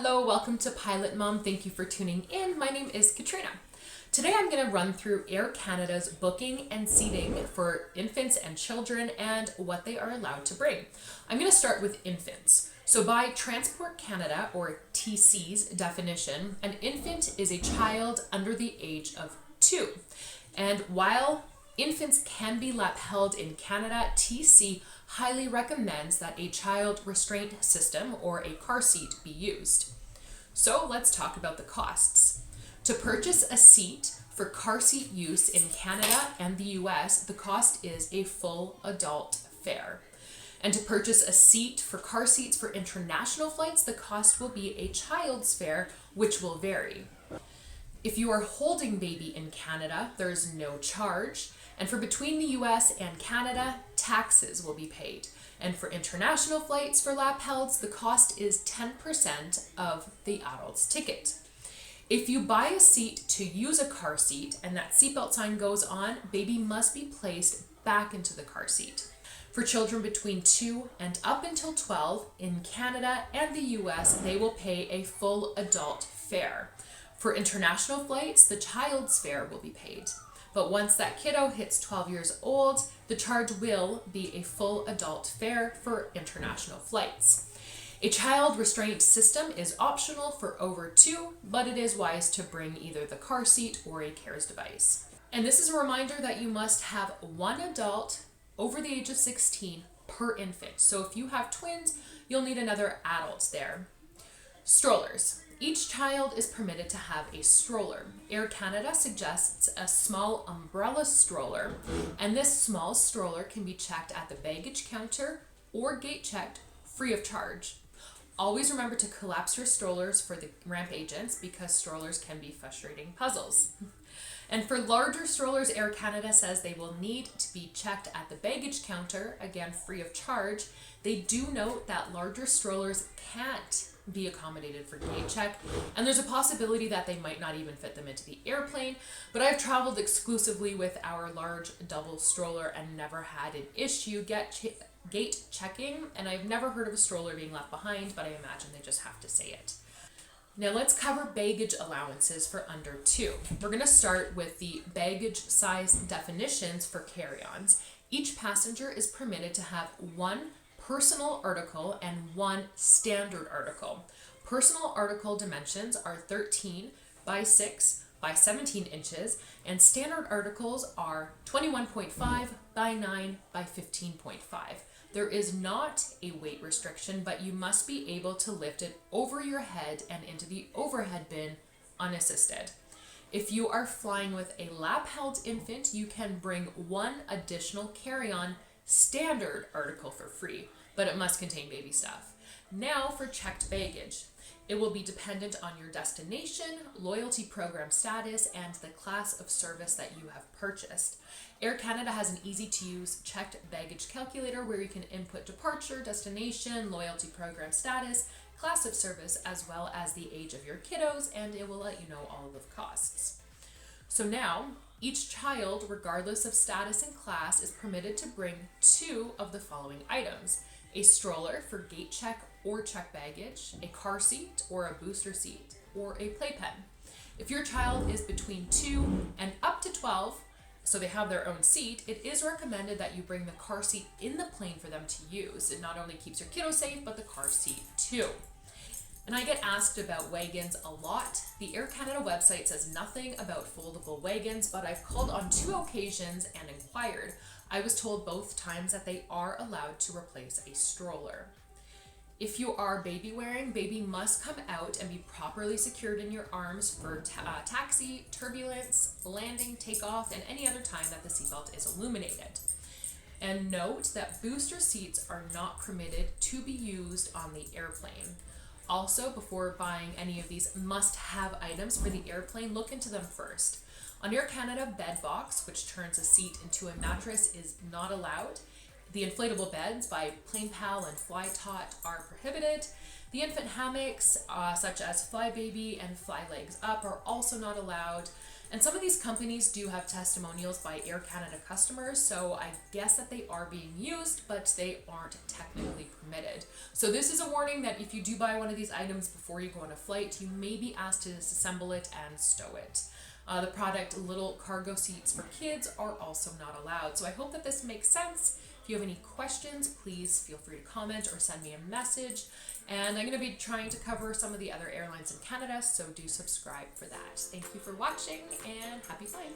Hello, welcome to Pilot Mom. Thank you for tuning in. My name is Katrina. Today I'm going to run through Air Canada's booking and seating for infants and children and what they are allowed to bring. I'm going to start with infants. So by Transport Canada, or TC's definition, an infant is a child under the age of 2. And while infants can be lap held in Canada, TC highly recommends that a child restraint system or a car seat be used. So let's talk about the costs. To purchase a seat for car seat use in Canada and the US, the cost is a full adult fare. And to purchase a seat for car seats for international flights, the cost will be a child's fare, which will vary. If you are holding baby in Canada, there is no charge. And for between the US and Canada, taxes will be paid. And for international flights for lap helds, the cost is 10% of the adult's ticket. If you buy a seat to use a car seat and that seatbelt sign goes on, baby must be placed back into the car seat. For children between 2 and up until 12 in Canada and the US, they will pay a full adult fare. For international flights, the child's fare will be paid. But once that kiddo hits 12 years old, the charge will be a full adult fare for international flights. A child restraint system is optional for over 2, but it is wise to bring either the car seat or a CARES device. And this is a reminder that you must have one adult over the age of 16 per infant. So if you have twins, you'll need another adult there. Strollers. Each child is permitted to have a stroller. Air Canada suggests a small umbrella stroller, and this small stroller can be checked at the baggage counter or gate checked free of charge. Always remember to collapse your strollers for the ramp agents because strollers can be frustrating puzzles. And for larger strollers, Air Canada says they will need to be checked at the baggage counter, again free of charge. They do note that larger strollers can't be accommodated for gate check, and there's a possibility that they might not even fit them into the airplane, but I've traveled exclusively with our large double stroller and never had an issue gate checking, and I've never heard of a stroller being left behind, but I imagine they just have to say it. Now let's cover baggage allowances for under 2. We're going to start with the baggage size definitions for carry-ons. Each passenger is permitted to have one personal article and one standard article. Personal article dimensions are 13 by 6 by 17 inches, and standard articles are 21.5 by 9 by 15.5. There is not a weight restriction, but you must be able to lift it over your head and into the overhead bin unassisted. If you are flying with a lap-held infant, you can bring one additional carry-on standard article for free, but it must contain baby stuff. Now for checked baggage. It will be dependent on your destination, loyalty program status, and the class of service that you have purchased. Air Canada has an easy-to-use checked baggage calculator where you can input departure, destination, loyalty program status, class of service, as well as the age of your kiddos, and it will let you know all of the costs. So now, each child, regardless of status and class, is permitted to bring 2 of the following items: a stroller for gate check or check baggage, a car seat or a booster seat, or a playpen. If your child is between 2 and up to 12, so they have their own seat, it is recommended that you bring the car seat in the plane for them to use. It not only keeps your kiddo safe, but the car seat too. And I get asked about wagons a lot. The Air Canada website says nothing about foldable wagons, but I've called on 2 occasions and inquired. I was told both times that they are allowed to replace a stroller. If you are baby wearing, baby must come out and be properly secured in your arms for taxi, turbulence, landing, takeoff, and any other time that the seatbelt is illuminated. And note that booster seats are not permitted to be used on the airplane. Also, before buying any of these must-have items for the airplane, look into them first. On Air Canada, bed box, which turns a seat into a mattress, is not allowed. The inflatable beds by PlanePal and FlyTot are prohibited. The infant hammocks, such as Flybaby and Fly Legs Up, are also not allowed. And some of these companies do have testimonials by Air Canada customers, so I guess that they are being used, but they aren't technically permitted. So this is a warning that if you do buy one of these items before you go on a flight, you may be asked to disassemble it and stow it. The product little cargo seats for kids are also not allowed. So I hope that this makes sense. If you have any questions, please feel free to comment or send me a message. And I'm going to be trying to cover some of the other airlines in Canada, so do subscribe for that. Thank you for watching and happy flying.